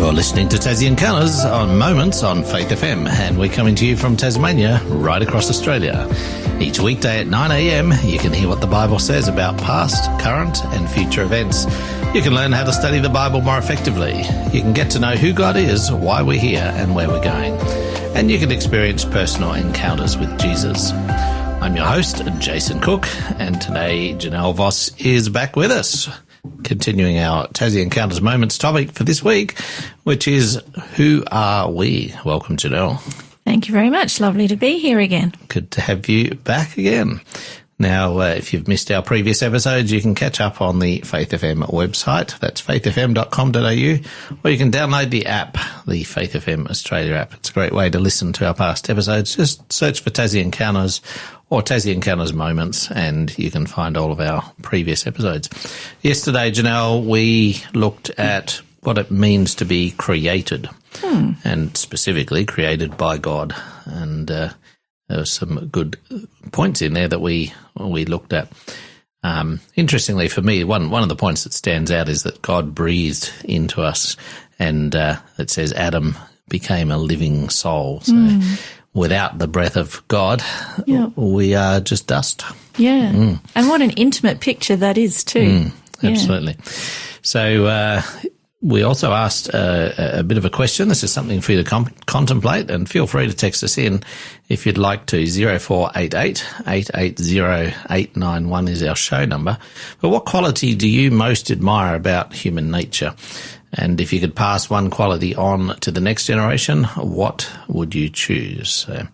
You're listening to Tassie Encounters on Moments on Faith FM, and we're coming to you from Tasmania, right across Australia. Each weekday at 9 a.m, you can hear what the Bible says about past, current and future events. You can learn how to study the Bible more effectively. You can get to know who God is, why we're here and where we're going. And you can experience personal encounters with Jesus. I'm your host, Jason Cook, and today Janelle Voss is back with us, continuing our Tassie Encounters Moments topic for this week, which is Who Are We? Welcome, Janelle. Thank you very much. Lovely to be here again. Good to have you back again. Now, if you've missed our previous episodes, you can catch up on the Faith FM website. That's faithfm.com.au, or you can download the app, the Faith FM Australia app. It's a great way to listen to our past episodes. Just search for Tassie Encounters or Tassie Encounters Moments, and you can find all of our previous episodes. Yesterday, Janelle, we looked at what it means to be created, and specifically created by God. And there were some good points in there that we looked at. Interestingly for me, one of the points that stands out is that God breathed into us, and it says Adam became a living soul. So without the breath of God, we are just dust. Yeah. And what an intimate picture that is too. Absolutely. So we also asked a bit of a question. This is something for you to contemplate, and feel free to text us in if you'd like to. 0488 880 891 is our show number. But what quality do you most admire about human nature? And if you could pass one quality on to the next generation, what would you choose? So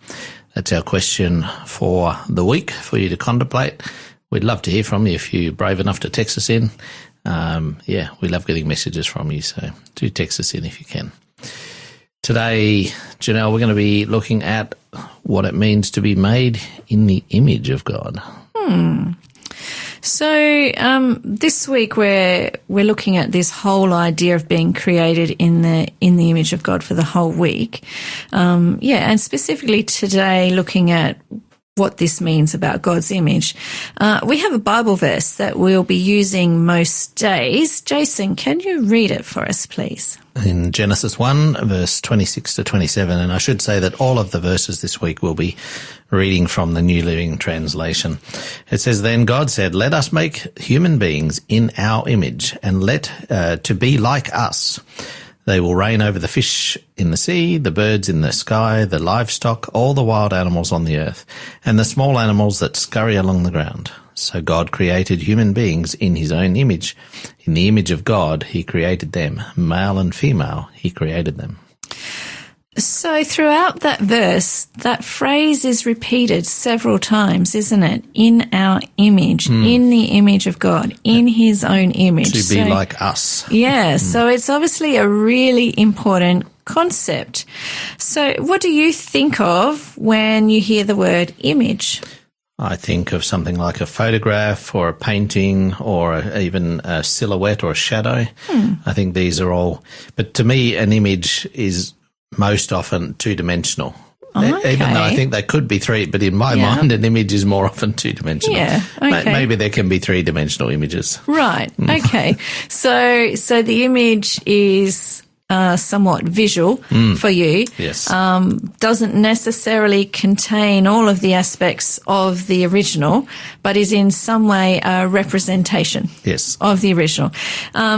that's our question for the week for you to contemplate. We'd love to hear from you if you're brave enough to text us in. We love getting messages from you, so do text us in if you can. Today, Janelle, we're going to be looking at what it means to be made in the image of God. So this week we're looking at this whole idea of being created in the image of God for the whole week. And specifically today looking at what this means about God's image. We have a Bible verse that we'll be using most days. Jason, can you read it for us, please? In Genesis 1, verse 26 to 27, and I should say that all of the verses this week will be reading from the New Living Translation. It says, "Then God said, let us make human beings in our image, and let to be like us. They will reign over the fish in the sea, the birds in the sky, the livestock, all the wild animals on the earth, and the small animals that scurry along the ground." So God created human beings in his own image. In the image of God, he created them. Male and female, he created them. So throughout that verse, that phrase is repeated several times, isn't it? In our image, in the image of God, in his own image. To be like us. Yeah, so it's obviously a really important concept. So what do you think of when you hear the word image? I think of something like a photograph or a painting or even a silhouette or a shadow. I think these are all, but to me an image is most often two-dimensional. Okay. Even though I think they could be three, but in my mind an image is more often two-dimensional. Yeah, okay. Maybe there can be three-dimensional images. Right, okay. So the image is somewhat visual for you. Yes. Doesn't necessarily contain all of the aspects of the original, but is in some way a representation of the original.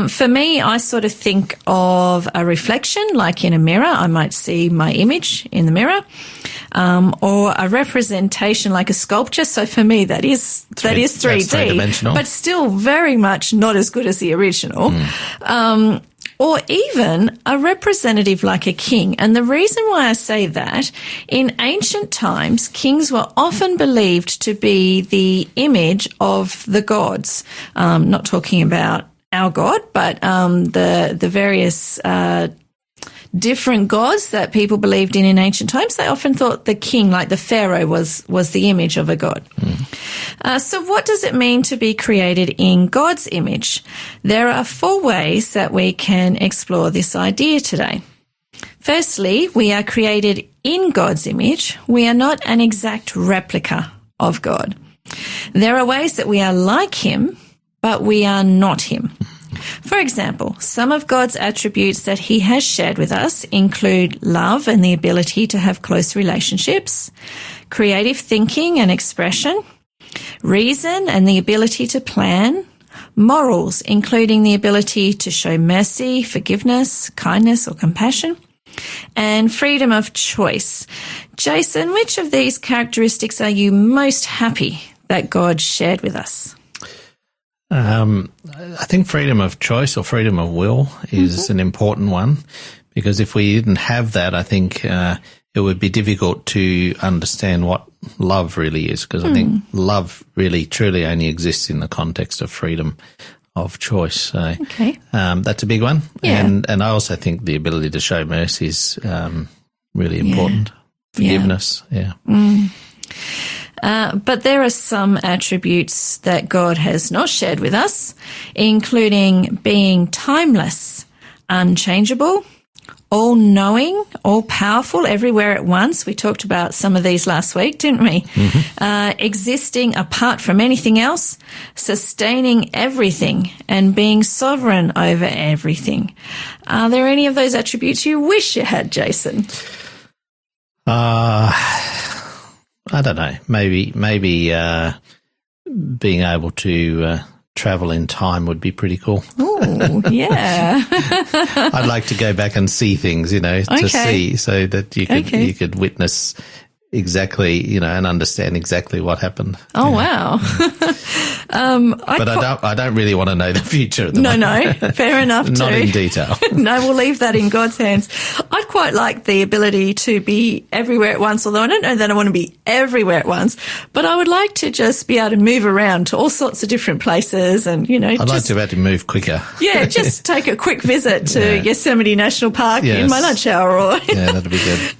For me, I sort of think of a reflection, like in a mirror. I might see my image in the mirror, or a representation like a sculpture. So for me, that is 3D, three-dimensional, but still very much not as good as the original. Or even a representative like a king. And the reason why I say that, in ancient times, kings were often believed to be the image of the gods. Not talking about our God, but the various different gods that people believed in ancient times. They often thought the king, like the pharaoh, was the image of a god. So what does it mean to be created in God's image? There are 4 ways that we can explore this idea today. Firstly, we are created in God's image. We are not an exact replica of God. There are ways that we are like him, but we are not him. For example, some of God's attributes that he has shared with us include love and the ability to have close relationships, creative thinking and expression, reason and the ability to plan, morals, including the ability to show mercy, forgiveness, kindness, or compassion, and freedom of choice. Jason, which of these characteristics are you most happy that God shared with us? I think freedom of choice or freedom of will is an important one, because if we didn't have that, I think it would be difficult to understand what love really is, because I think love really truly only exists in the context of freedom of choice. So that's a big one. Yeah. And I also think the ability to show mercy is really important. Forgiveness, But there are some attributes that God has not shared with us, including being timeless, unchangeable, all-knowing, all-powerful, everywhere at once. We talked about some of these last week, didn't we? Existing apart from anything else, sustaining everything, and being sovereign over everything. Are there any of those attributes you wish you had, Jason? I don't know. Maybe being able to travel in time would be pretty cool. Oh, yeah. I'd like to go back and see things, to see, so that you could witness exactly, and understand exactly what happened. Oh, wow. But I don't really want to know the future at the moment. No, fair enough too. Not in detail. No, we'll leave that in God's hands. I'd quite like the ability to be everywhere at once, although I don't know that I want to be everywhere at once, but I would like to just be able to move around to all sorts of different places and, I'd like to be able to move quicker. Yeah, just take a quick visit to Yosemite National Park in my lunch hour. Yeah, that'd be good.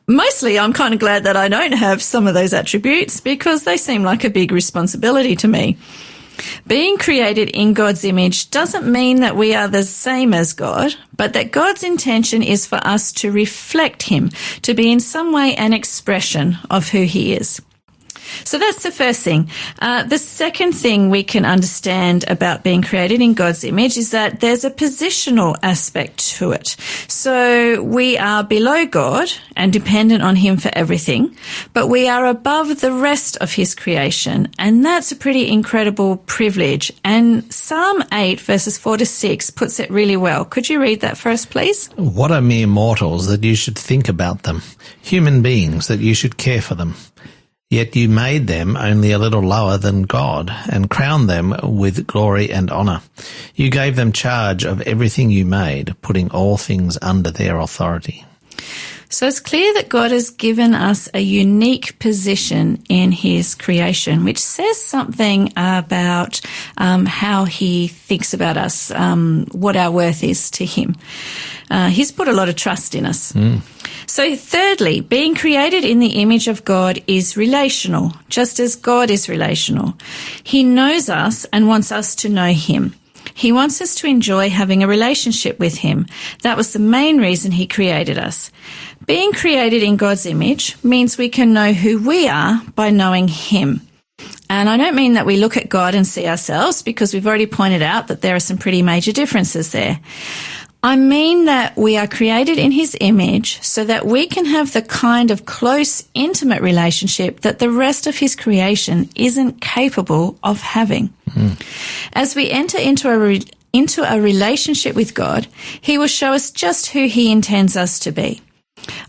Mostly, I'm kind of glad that I don't have some of those attributes because they seem like a big responsibility to me. Being created in God's image doesn't mean that we are the same as God, but that God's intention is for us to reflect him, to be in some way an expression of who he is. So that's the first thing. The second thing we can understand about being created in God's image is that there's a positional aspect to it. So we are below God and dependent on him for everything, but we are above the rest of his creation. And that's a pretty incredible privilege. And Psalm 8 verses 4-6 puts it really well. Could you read that for us, please? What are mere mortals that you should think about them? Human beings that you should care for them. Yet you made them only a little lower than God and crowned them with glory and honour. You gave them charge of everything you made, putting all things under their authority. So it's clear that God has given us a unique position in his creation, which says something about how he thinks about us, what our worth is to him. He's put a lot of trust in us. So thirdly, being created in the image of God is relational, just as God is relational. He knows us and wants us to know him. He wants us to enjoy having a relationship with him. That was the main reason he created us. Being created in God's image means we can know who we are by knowing him. And I don't mean that we look at God and see ourselves, because we've already pointed out that there are some pretty major differences there. I mean that we are created in his image so that we can have the kind of close, intimate relationship that the rest of his creation isn't capable of having. As we enter into a relationship with God, he will show us just who he intends us to be.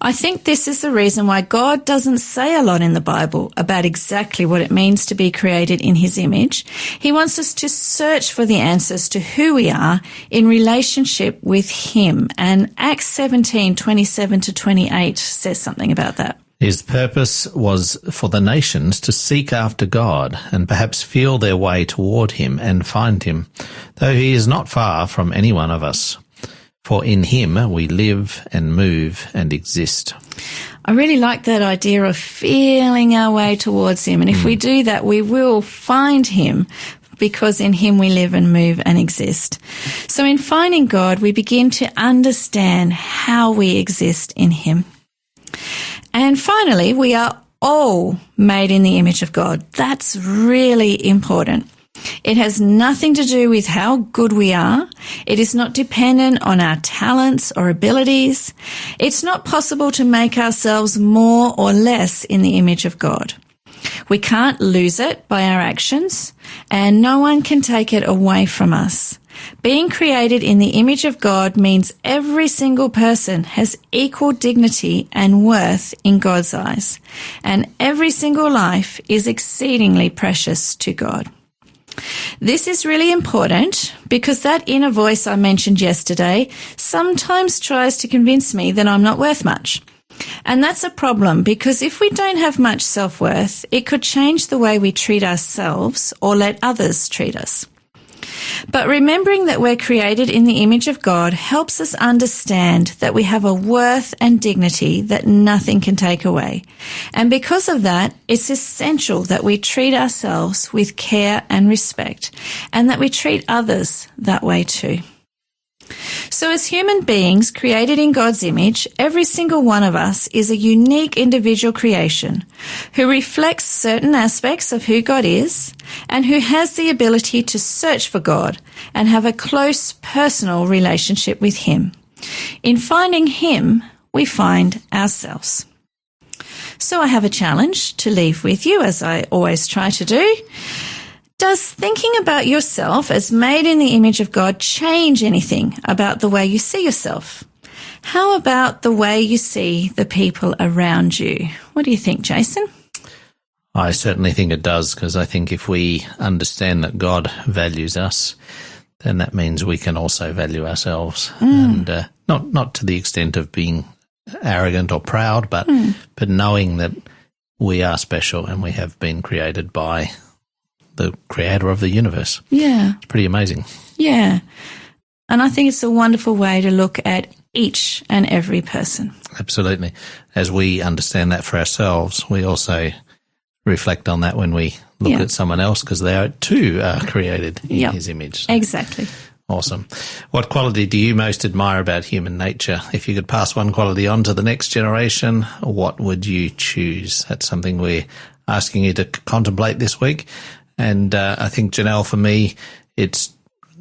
I think this is the reason why God doesn't say a lot in the Bible about exactly what it means to be created in his image. He wants us to search for the answers to who we are in relationship with him. And Acts 17:27-28 says something about that. His purpose was for the nations to seek after God and perhaps feel their way toward him and find him, though he is not far from any one of us. For in him we live and move and exist. I really like that idea of feeling our way towards him. And if we do that, we will find him, because in him we live and move and exist. So in finding God, we begin to understand how we exist in him. And finally, we are all made in the image of God. That's really important. It has nothing to do with how good we are. It is not dependent on our talents or abilities. It's not possible to make ourselves more or less in the image of God. We can't lose it by our actions, and no one can take it away from us. Being created in the image of God means every single person has equal dignity and worth in God's eyes, and every single life is exceedingly precious to God. This is really important because that inner voice I mentioned yesterday sometimes tries to convince me that I'm not worth much. And that's a problem because if we don't have much self-worth, it could change the way we treat ourselves or let others treat us. But remembering that we're created in the image of God helps us understand that we have a worth and dignity that nothing can take away. And because of that, it's essential that we treat ourselves with care and respect, and that we treat others that way too. So as human beings created in God's image, every single one of us is a unique individual creation who reflects certain aspects of who God is and who has the ability to search for God and have a close personal relationship with Him. In finding Him, we find ourselves. So I have a challenge to leave with you, as I always try to do. Does thinking about yourself as made in the image of God change anything about the way you see yourself? How about the way you see the people around you? What do you think, Jason? I certainly think it does, because I think if we understand that God values us, then that means we can also value ourselves. And not to the extent of being arrogant or proud, but knowing that we are special and we have been created by the creator of the universe. Yeah. It's pretty amazing. Yeah. And I think it's a wonderful way to look at each and every person. Absolutely. As we understand that for ourselves, we also reflect on that when we look at someone else, because they too are created in His image. So. Exactly. Awesome. What quality do you most admire about human nature? If you could pass one quality on to the next generation, what would you choose? That's something we're asking you to contemplate this week. And I think, Janelle, for me, it's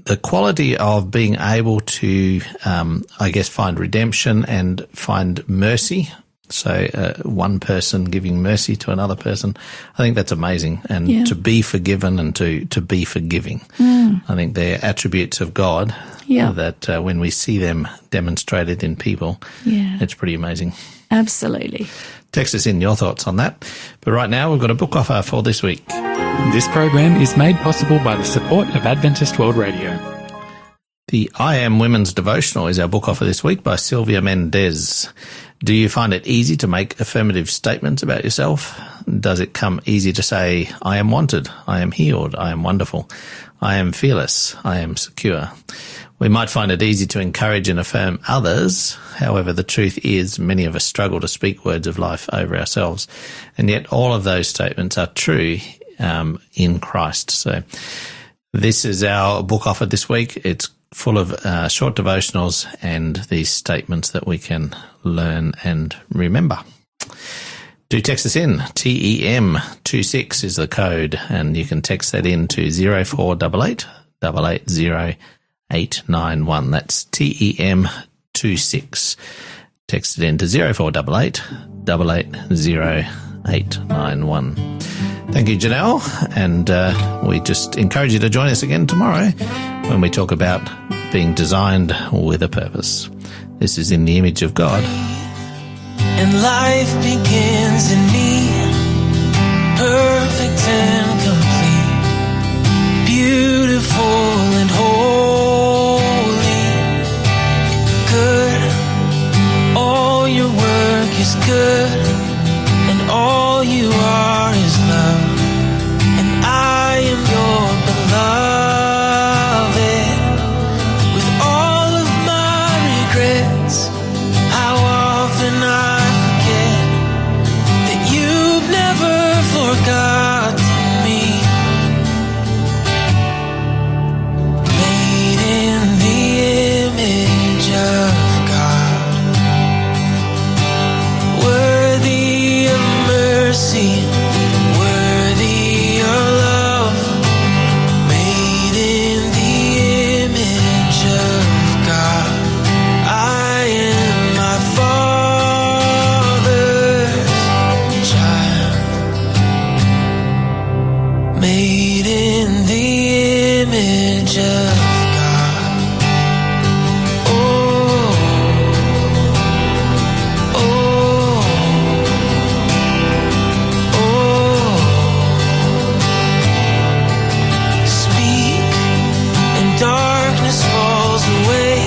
the quality of being able to, find redemption and find mercy. So one person giving mercy to another person, I think that's amazing. And to be forgiven and to be forgiving. I think they're attributes of God that when we see them demonstrated in people, it's pretty amazing. Absolutely. Text us in your thoughts on that. But right now, we've got a book offer for this week. This program is made possible by the support of Adventist World Radio. The I Am Women's Devotional is our book offer this week by Sylvia Mendez. Do you find it easy to make affirmative statements about yourself? Does it come easy to say, I am wanted, I am healed, I am wonderful, I am fearless, I am secure? We might find it easy to encourage and affirm others. However, the truth is many of us struggle to speak words of life over ourselves. And yet all of those statements are true in Christ. So this is our book offer this week. It's full of short devotionals and these statements that we can learn and remember. Do text us in. TEM26 is the code, and you can text that in to 0488 880 891. That's TEM26. Text it in to 0488 880 891. Thank you, Janelle, and we just encourage you to join us again tomorrow when we talk about being designed with a purpose. This is In the Image of God. And life begins in me, perfect and complete, beautiful and holy, good. All your work is good, and all you are is love. And I am your beloved. With all of my regrets, how often I forget that you've never forgotten me. image of God. Oh, oh, oh. Speak, and darkness falls away,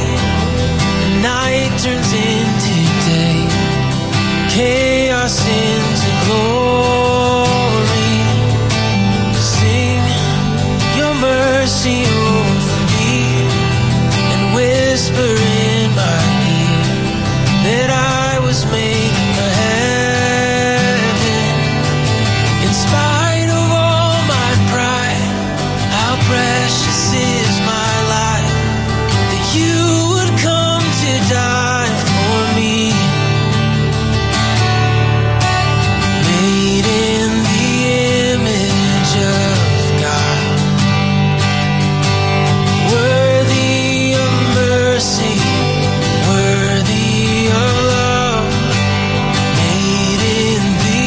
and night turns into day, chaos into glory. Sing your mercy over me, and whisper in my ear that I was made for heaven. In spite of all my pride, how precious is my life, that you would come to die for me. Made in the image of God, worthy of mercy, worthy of love. Made in the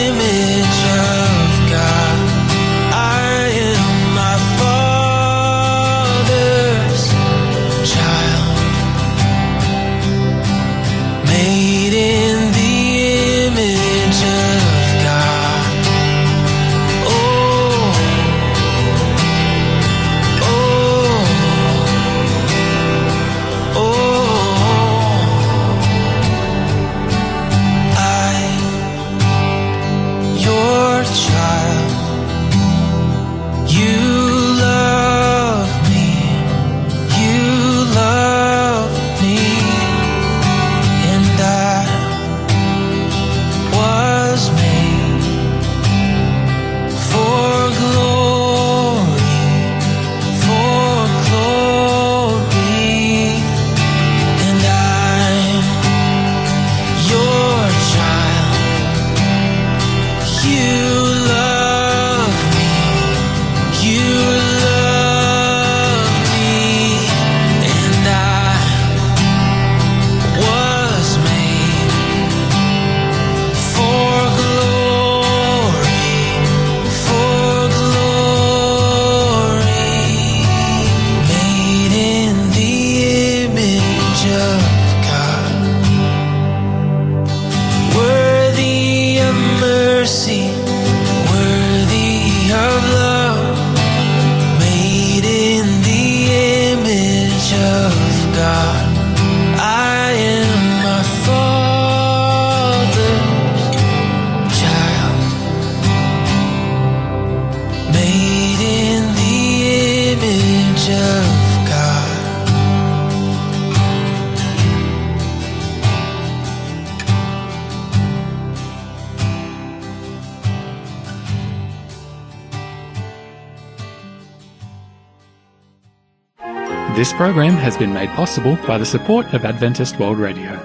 image of God, I am my Father's child. Made in the image of God. Oh, oh, oh. I'm your child. You love me. You love me. And I was made for glory, for glory. And I'm your child. You love me. You love me. And I was made for glory, for glory. Made in the image of God, worthy of mercy, worthy of love. Made in the image of God, I am my Father's child. Made in the image of God. This program has been made possible by the support of Adventist World Radio.